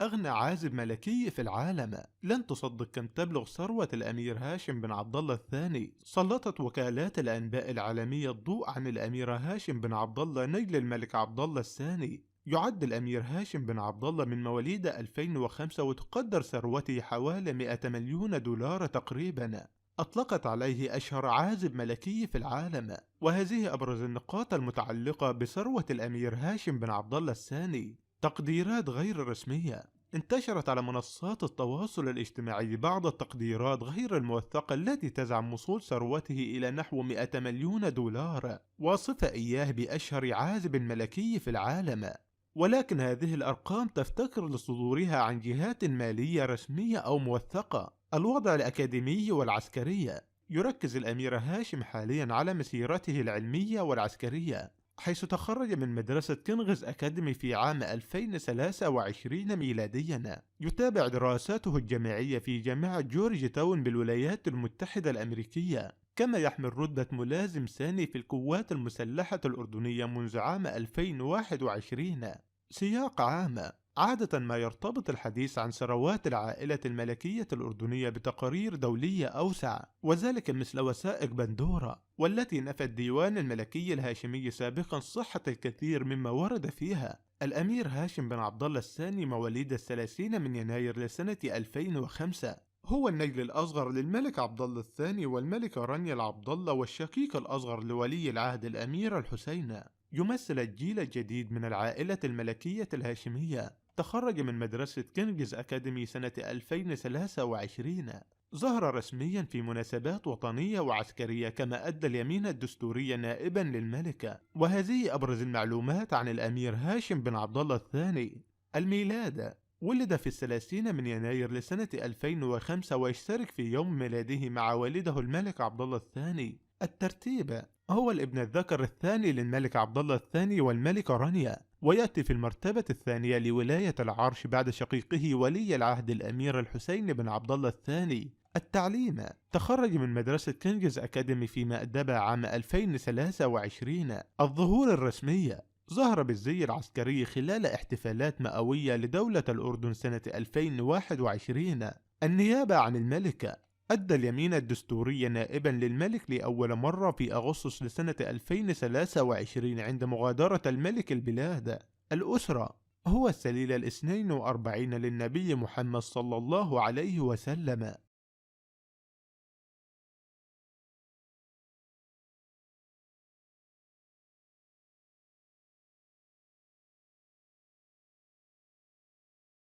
أغنى عازب ملكي في العالم. لن تصدق كم تبلغ ثروة الأمير هاشم بن عبد الله الثاني. سلطت وكالات الأنباء العالمية الضوء عن الأمير هاشم بن عبد الله نيل الملك عبد الله الثاني. يعد الأمير هاشم بن عبد الله من مواليد 2005، وتقدر ثروته حوالي 100 مليون دولار تقريبا. أطلقت عليه أشهر عازب ملكي في العالم، وهذه أبرز النقاط المتعلقة بثروة الأمير هاشم بن عبد الله الثاني. تقديرات غير رسمية. انتشرت على منصات التواصل الاجتماعي بعض التقديرات غير الموثقة التي تزعم وصول ثروته إلى نحو 100 مليون دولار، واصفة إياه بأشهر عازب ملكي في العالم. ولكن هذه الأرقام تفتقر لصدورها عن جهات مالية رسمية أو موثقة. الوضع الأكاديمي والعسكري. يركز الأمير هاشم حاليا على مسيرته العلمية والعسكرية، حيث تخرج من مدرسة كينغز أكاديمي في عام 2023 ميلاديا. يتابع دراساته الجامعية في جامعة جورج تاون بالولايات المتحدة الأمريكية، كما يحمل رتبة ملازم ثاني في القوات المسلحة الأردنية منذ عام 2021. سياق عام. عادة ما يرتبط الحديث عن ثروات العائلة الملكية الأردنية بتقارير دولية أوسع، وذلك مثل وثائق بندورة، والتي نفى الديوان الملكي الهاشمي سابقا صحة الكثير مما ورد فيها. الأمير هاشم بن عبد الله الثاني مواليد 30 من يناير لسنة 2005، هو النجل الأصغر للملك عبد الله الثاني والملكة رانيا العبد الله، والشقيق الأصغر لولي العهد الأمير الحسين. يمثل الجيل الجديد من العائلة الملكية الهاشمية. تخرج من مدرسة كينجز أكاديمي سنة 2023. ظهر رسميا في مناسبات وطنية وعسكرية، كما أدى اليمين الدستوري نائبا للملكة. وهذه أبرز المعلومات عن الأمير هاشم بن عبد الله الثاني. الميلاد. ولد في 30 من يناير لسنة 2005، ويشترك في يوم ميلاده مع والده الملك عبد الله الثاني. الترتيب. هو الابن الذكر الثاني للملك عبد الله الثاني والملكة رانيا، ويأتي في المرتبة الثانية لولاية العرش بعد شقيقه ولي العهد الأمير الحسين بن عبد الله الثاني. التعليم. تخرج من مدرسة كينجز أكاديمي في مأدبة عام 2023. الظهور الرسمية. ظهر بالزي العسكري خلال احتفالات مئوية لدولة الأردن سنة 2021. النيابة عن الملكة. أدى اليمين الدستوري نائبا للملك لأول مرة في أغسطس لسنة 2023 عند مغادرة الملك البلاد. الأسرة. هو السليل 42 للنبي محمد صلى الله عليه وسلم.